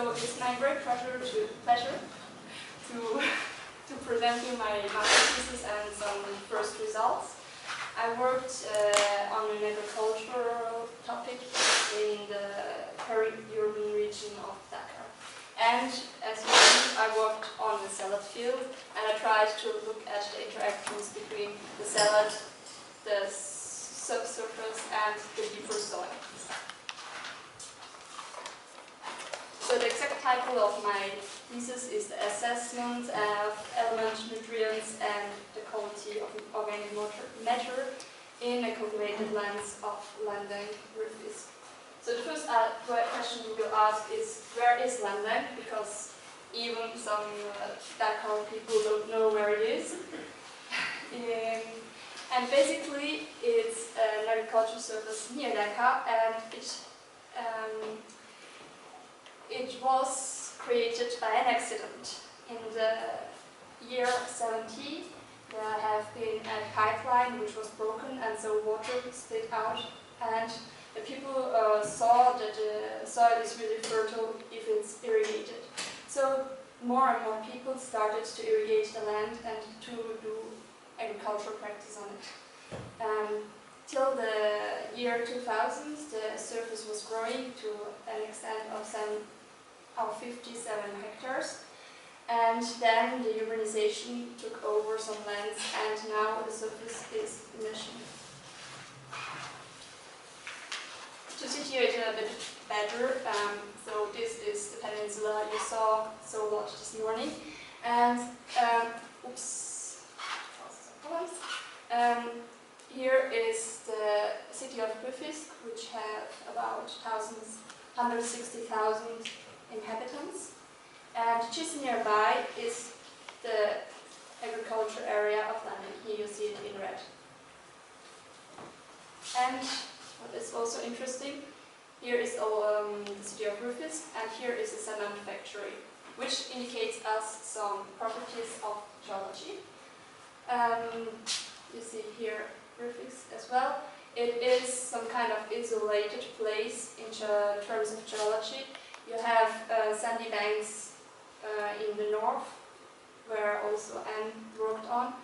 So it's my great pleasure to present you my master thesis and some first results. I worked on an agricultural topic in the peri-urban region of Dakar. And as you see, I worked on the salad field, and I tried to look at the interactions between the salad, the subsurface, and the deeper soil. So the exact title of my thesis is the Assessment of Element, Nutrients, and the Quality of Organic Matter in a Cultivated Lands of Lendeng, Rufisque. So the first question we will ask is, where is Lendeng? Because even some Dakar people don't know where it is. And basically, it's an agricultural surface near Dakar, and it was created by an accident. In the year 70, there have been a pipeline which was broken, and so water spilled out, and the people saw that the soil is really fertile if it's irrigated. So more and more people started to irrigate the land and to do agricultural practice on it. Till the year 2000, the surface was growing to an extent of 57 hectares, and then the urbanization took over some lands, and now the surface is emission. To situate it a bit better, so this is the peninsula you saw so much this morning, and here is the city of Rufisque, which have about 160,000 inhabitants, and just nearby is the agriculture area of Lendeng. Here you see it in red. And what is also interesting, here is the city of Rufisque, and here is a cement factory, which indicates us some properties of geology. You see here Rufisque as well. It is some kind of isolated place in terms of geology. You have sandy banks in the north, where also Anne worked on.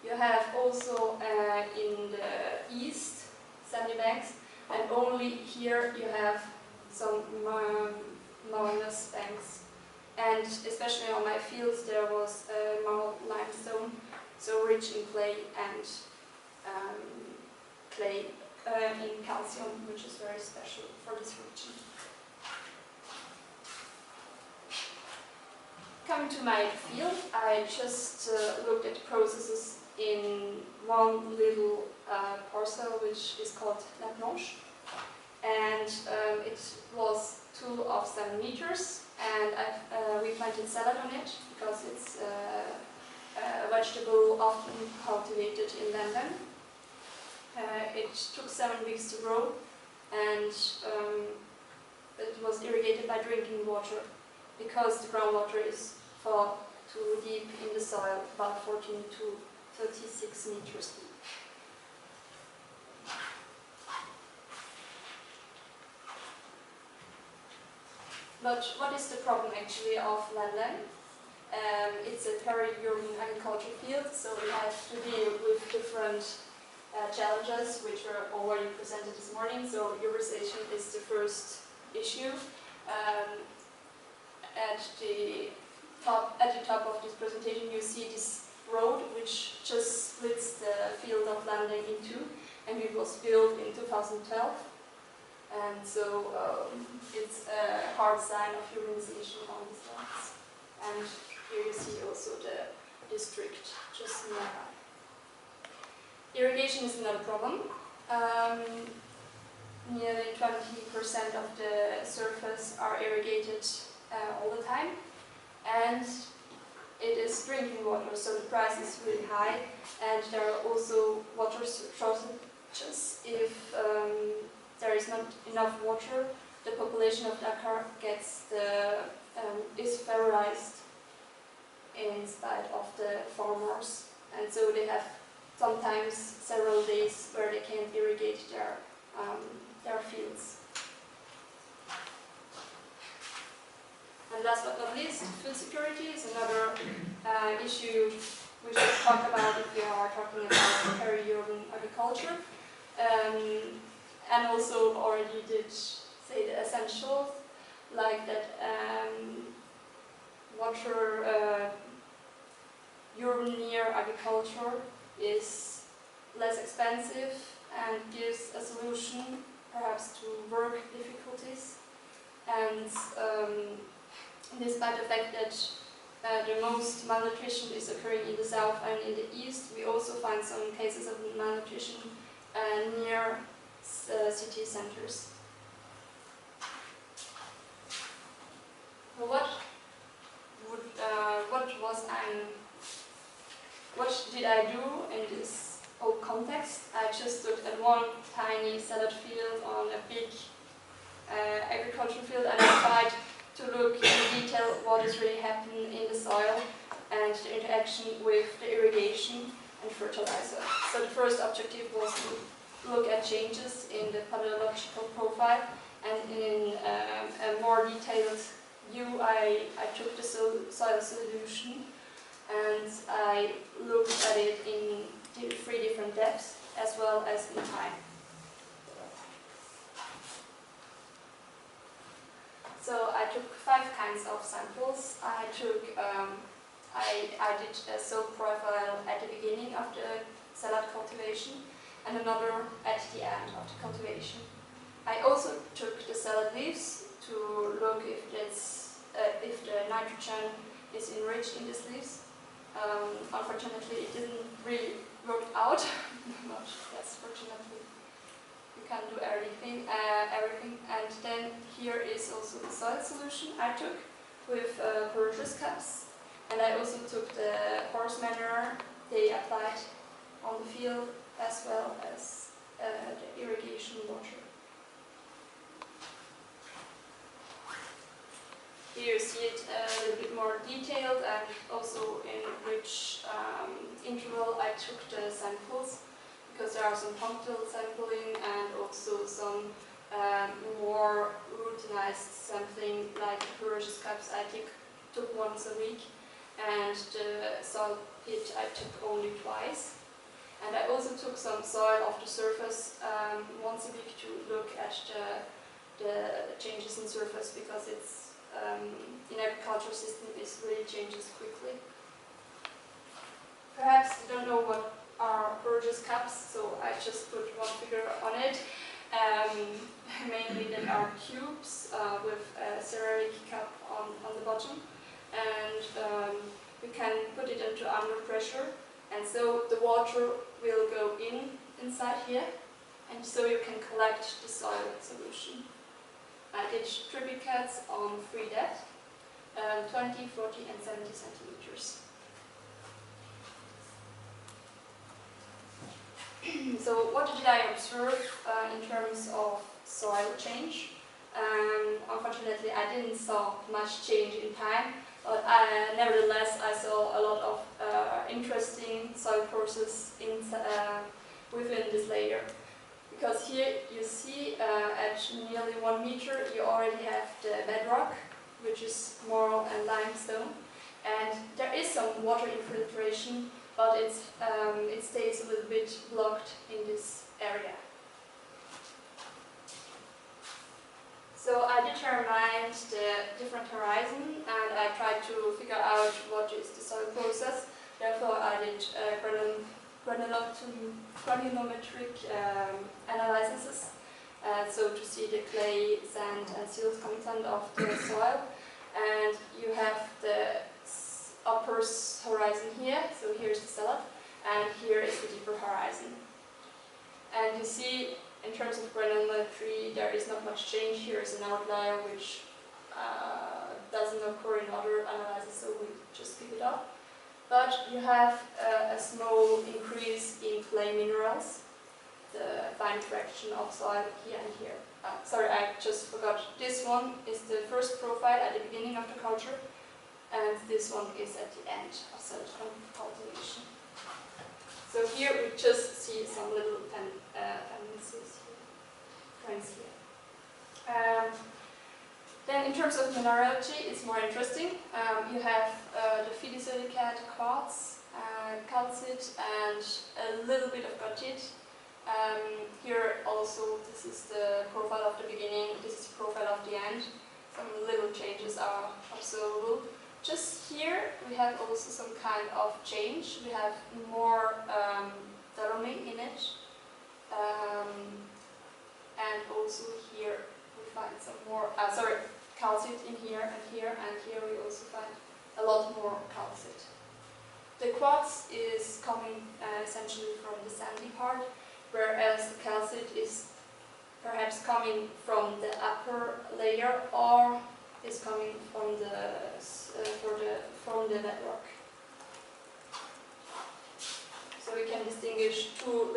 You have also in the east sandy banks, and only here you have some marvelous banks. And especially on my fields there was marl limestone, so rich in clay and in calcium, which is very special for this region. Coming to my field, I just looked at processes in one little parcel, which is called La Planche, and it was 2 of 7 meters, and we planted salad on it because it's a vegetable often cultivated in Lendeng. It took 7 weeks to grow, and it was irrigated by drinking water because the groundwater is far too deep in the soil, about 14 to 36 meters deep. But what is the problem actually of Lendeng? It's a peri-urban agriculture field, so we have to deal with different challenges which were already presented this morning. So urbanization is the first issue. At the top of this presentation you see this road which just splits the field of Lendeng in two, and it was built in 2012. And so it's a hard sign of urbanization on these lands. And here you see also the district just nearby. Irrigation is another problem. Nearly 20% of the surface are irrigated all the time, and it is drinking water, so the price is really high, and there are also water shortages. If there is not enough water, the population of Dakar is terrorized in spite of the farmers, and so they have sometimes several days where they can't irrigate their fields. And last but not least, food security is another issue we should talk about if we are talking about peri-urban agriculture. And also already did say the essentials, like that water, urban near agriculture is less expensive and gives a solution perhaps to work difficulties. And despite the fact that the most malnutrition is occurring in the south and in the east, we also find some cases of malnutrition near city centers. So what did I do in this whole context? I just looked at one tiny salad field on a big agricultural field, and I tried to look in detail what is really happening in the soil and the interaction with the irrigation and fertilizer. So the first objective was to look at changes in the pathological profile, and in a more detailed view I took the soil solution and I looked at it in 3 different depths as well as in time. So I took 5 kinds of samples. I did a soil profile at the beginning of the salad cultivation and another at the end of the cultivation. I also took the salad leaves to look if the nitrogen is enriched in these leaves. Unfortunately, it didn't really work out. But yes, fortunately, you can do everything. And then here is also the soil solution I took with porous cups, and I also took the horse manure they applied on the field as well as the irrigation water. Here you see it a little bit more detailed and also in which interval I took the samples, because there are some punctual sampling and also some more routinized sampling, like the porous cups I took once a week, and the soil pit I took only twice. And I also took some soil off the surface once a week to look at the changes in surface, because it's in agricultural system it really changes quickly. Perhaps you don't know what are porous cups, so I just put one figure on it. Mainly they are cubes with a ceramic cup on the bottom, and we can put it into under pressure, and so the water will go inside here, and so you can collect the soil solution. I did triplicates on 3 depths, 20, 40 and 70 centimeters. So what did I observe in terms of soil change? Unfortunately, I didn't saw much change in time, but nevertheless I saw a lot of interesting soil process within this layer. Because here you see at nearly 1 meter you already have the bedrock, which is marl and limestone, and there is some water infiltration, but it stays a little bit blocked in this area. So I determined the different horizon, and I tried to figure out what is the soil process. Therefore I did granulometric analysis, so to see the clay, sand and silt content of the soil. And you have the upper horizon here, so here's the salad, and here is the deeper horizon. And you see, in terms of granulometry, there is not much change. Here is an outlier which doesn't occur in other analyses, so we just pick it up. But you have a small increase in clay minerals, the fine fraction of soil here and here. Sorry, I just forgot. This one is the first profile at the beginning of the culture, and this one is at the end of soil cultivation. So here we just see some little tendencies here, trends here. Then in terms of mineralogy, it's more interesting. You have the phyllosilicate quartz, calcite, and a little bit of goethite. Here also, this is the profile of the beginning, this is the profile of the end. Some little changes are observable. Just here we have also some kind of change. We have more dolomite in it. And also here we find some more, calcite in here, and here we also find a lot more calcite. The quartz is coming essentially from the sandy part, whereas the calcite is perhaps coming from the upper layer or is coming from the bedrock. So we can distinguish two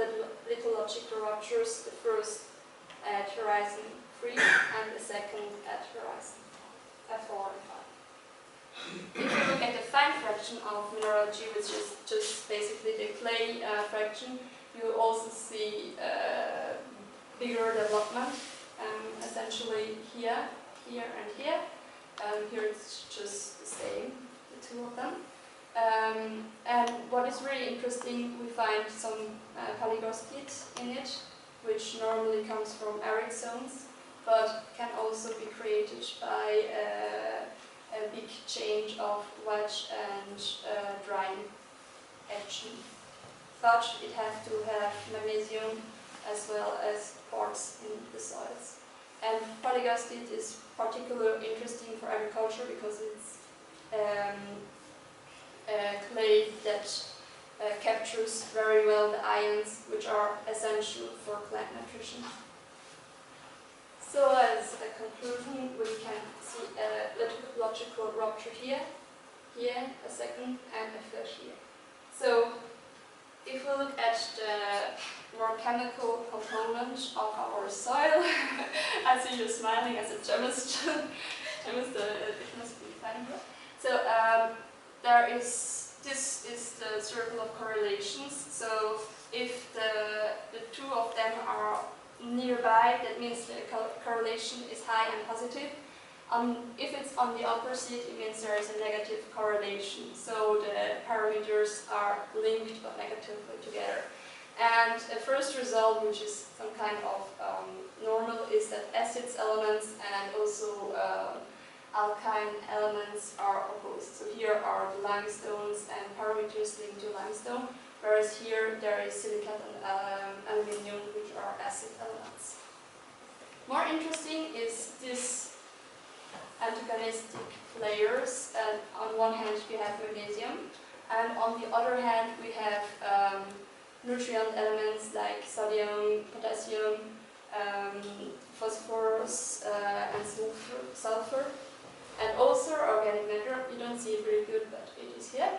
lithological ruptures, the first at horizon 3 and the second at horizon 4 and 5. If you look at the fine fraction of mineralogy, which is just basically the clay fraction, you also see bigger development, essentially here, and here. Here it's just the same, the two of them. And what is really interesting, we find some polygostite in it, which normally comes from arid zones, but can also be created by a big change of wedge and drying action. But it has to have magnesium as well as quartz in the soils. And polygostite is particularly interesting for agriculture because it's clay that captures very well the ions which are essential for plant nutrition. So as a conclusion, we can see a lithological rupture here, a second, and a third here. So if we look at the more chemical component of our soil, I see you smiling as a chemist. It must be fine. So this is the circle of correlations. So if the two of them are nearby, that means the correlation is high and positive. If it's on the opposite, it means there is a negative correlation. So the parameters are linked but negatively together. And the first result, which is some kind of normal, is that acids elements and also alkyne elements are opposed. So here are the limestones and parameters linked to limestone, whereas here there is silicate and aluminium, which are acid elements. More interesting is this antagonistic layers. And on one hand we have magnesium, and on the other hand we have nutrient elements like sodium, potassium, phosphorus, and sulfur. And also organic matter. You don't see it very good, but it is here.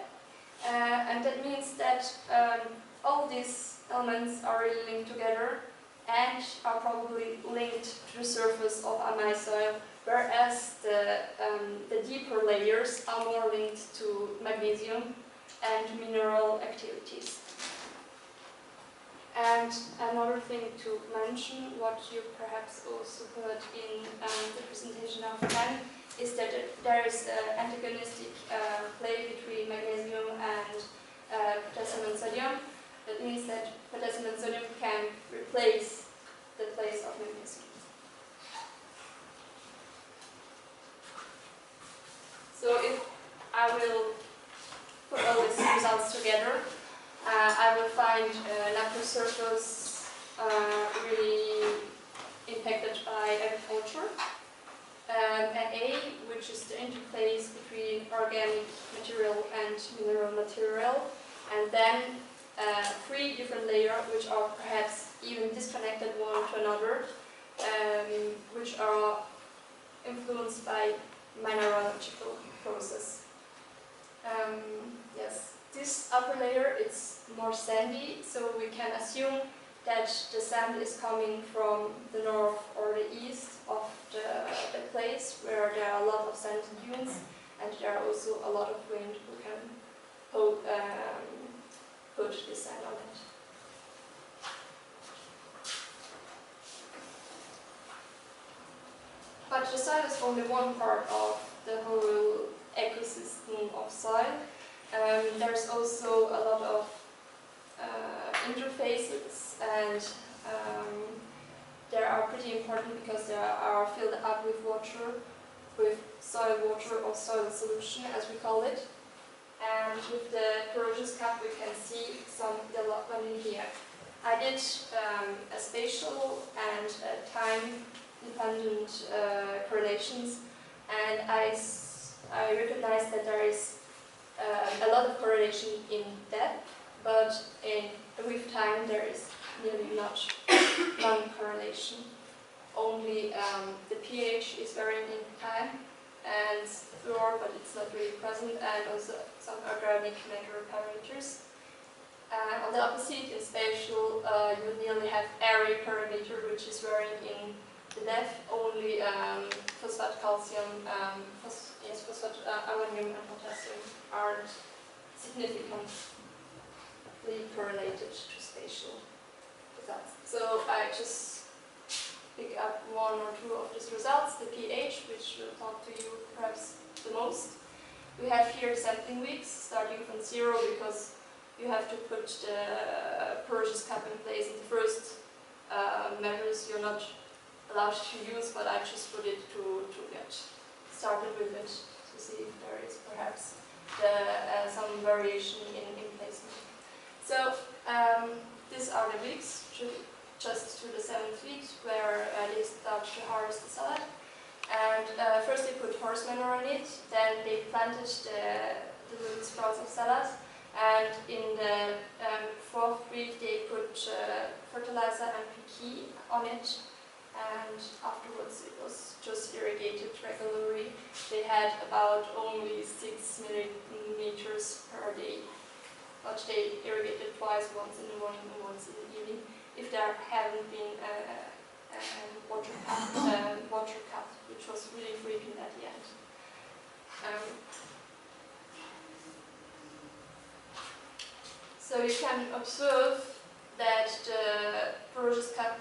And that means that all these elements are really linked together and are probably linked to the surface of my soil, whereas the deeper layers are more linked to magnesium and mineral activities. And another thing to mention, what you perhaps also heard in the presentation of Ken, is that there is an antagonistic play between magnesium and potassium and sodium. That means that potassium and sodium can replace the place of magnesium. So if I will put all these results together, I will find an upper surface really impacted by agriculture. An A, which is the interface between organic material and mineral material, and then 3 different layers which are perhaps even disconnected one to another, which are influenced by mineralogical process. Yes, this upper layer is more sandy, so we can assume that the sand is coming from the north or the east of the place where there are a lot of sand dunes, and there are also a lot of wind who can put the sand on it. But the soil is only one part of the whole ecosystem of soil. There's also a lot of interfaces, and they are pretty important because they are filled up with water, with soil water or soil solution as we call it. And with the porous cup we can see some development in here. I did a spatial and time-dependent correlations, and I recognize that there is a lot of correlation in depth, but with time there is nearly none correlation. Only the pH is varying in time, and fluor, but it's not really present, and also some organic matter parameters. On the opposite, in spatial, you would nearly have area parameter, which is varying in the depth. Only phosphate, calcium, phosphate, ammonium, and potassium aren't significantly correlated to spatial results. So I just pick up one or two of these results. The pH, which will talk to you perhaps the most. We have here sampling weeks starting from 0 because you have to put the porous cup in place in the first measures you're not allowed to use, but I just put it to get started with it to see if there is perhaps some variation in placement. So these are the weeks, just to the 7th week, where they start to harvest the salad. And first they put horse manure on it, then they planted the little sprouts of salad, and in the 4th week they put fertilizer and PK on it, and afterwards it was just irrigated regularly. They had about only 6 millimeters per day, but they irrigated twice, once in the morning and once in the evening, if there hadn't been a water cut, which was really frequent at the end. So you can observe that the porous cup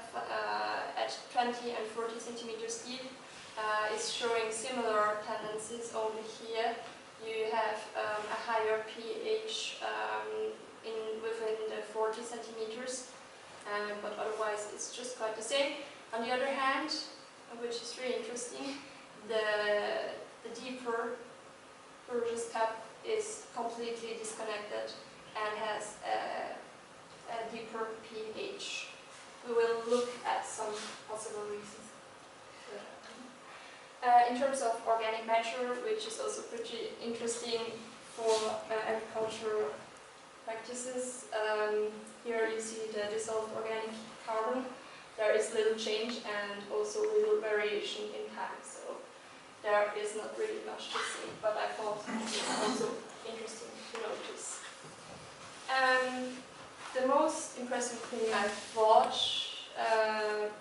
at 20 and 40 centimeters deep is showing similar tendencies. Only here you have a higher pH within the 40 centimeters, but otherwise it's just quite the same. On the other hand, which is really interesting, the deeper porous cup is completely disconnected and has a deeper pH. We will look at some possible reasons. In terms of organic matter, which is also pretty interesting for agricultural practices, here you see the dissolved organic carbon. There is little change and also little variation in time, so there is not really much to see, but I thought it was also interesting to notice. The most impressive thing I thought,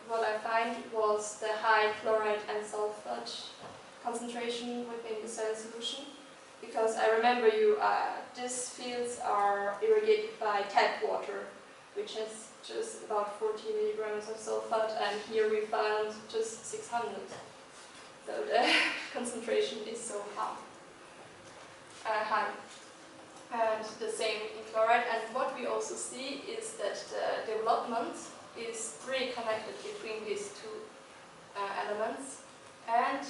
what I find, was the high chloride and sulfate concentration within the soil solution, because I remember these fields are irrigated by tap water, which has just about 40 milligrams of sulfate, and here we found just 600. So the concentration is so high. And the same in chloride. And what we also see is that the development is really connected between these two elements, and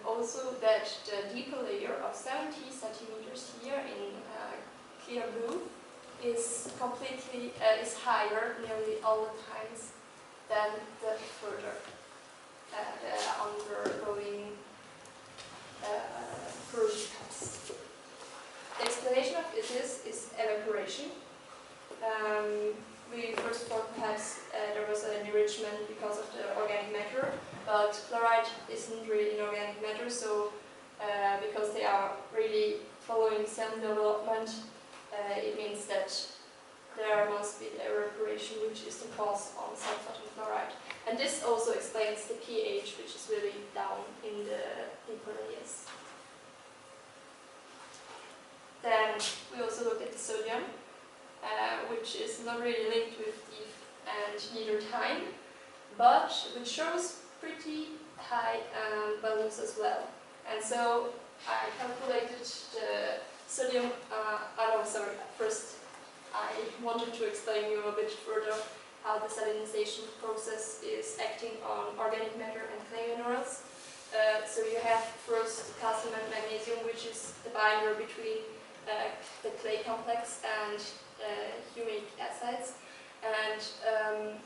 also that the deeper layer of 70 centimeters here in clear blue is completely is higher nearly all the times than the further the undergoing porous cups. The explanation of it is evaporation. We first thought perhaps there was an enrichment because of the organic matter, but chloride isn't really inorganic matter, so because they are really following cell development, it means that there must be the evaporation, which is the cause on sulfate and chloride. And this also explains the pH, which is really down in the deeper layers. Then we also looked at the sodium, which is not really linked with deep and neither time, but which shows pretty high values as well. And so I calculated the sodium, first I wanted to explain you a bit further how the salinization process is acting on organic matter and clay minerals. So you have first calcium and magnesium, which is the binder between the clay complex and humic acids. And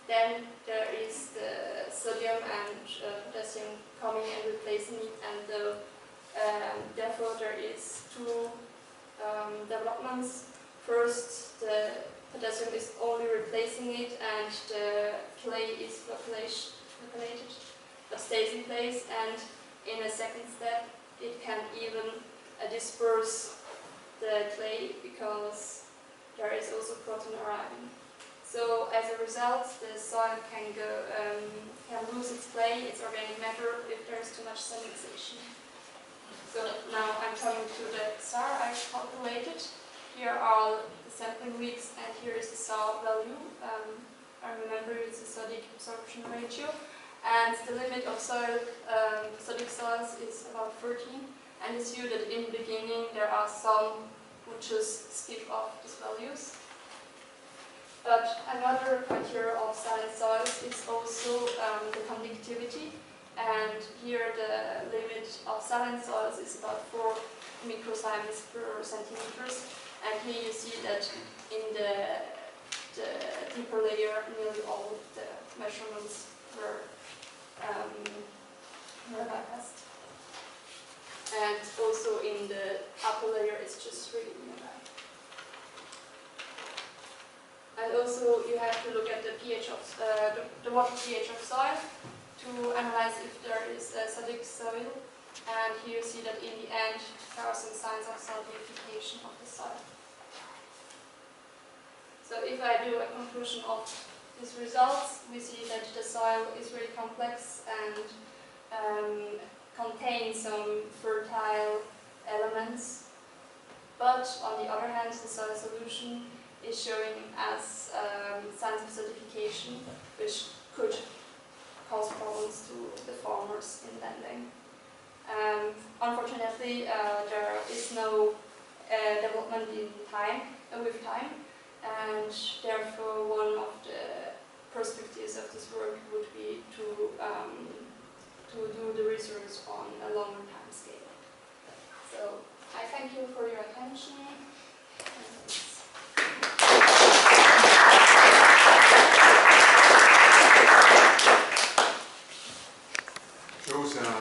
then there is the sodium and potassium coming and replacing it, and therefore there is two developments. First, the potassium is only replacing it, and the clay is flocculated, but stays in place. And in a second step, it can even disperse the clay because there is also protein arriving. So as a result, the soil can lose its clay, its organic matter, if there is too much salinization. So now I'm coming to the SAR I calculated. Here are the sampling weeks, and here is the SAR value. I remember it's the sodic absorption ratio, and the limit of soil, sodic soils is about 13. And you see that in the beginning there are some who just skip off these values. But another criteria of saline soils is also the conductivity, and here the limit of saline soils is about 4 microsieverts per centimeters. And here you see that in the deeper layer, nearly all of the measurements were bypassed. And also in the upper layer, it's just really nearby. And also you have to look at the pH of the water pH of soil to analyze if there is acidic soil. And here you see that in the end there are some signs of salinification of the soil. So if I do a conclusion of these results, we see that the soil is really complex and contains some fertile elements. But on the other hand, the soil solution is showing us signs of acidification, which could cause problems to the farmers in Lendeng. Unfortunately, there is no development in with time, and therefore one of the perspectives of this work would be to do the research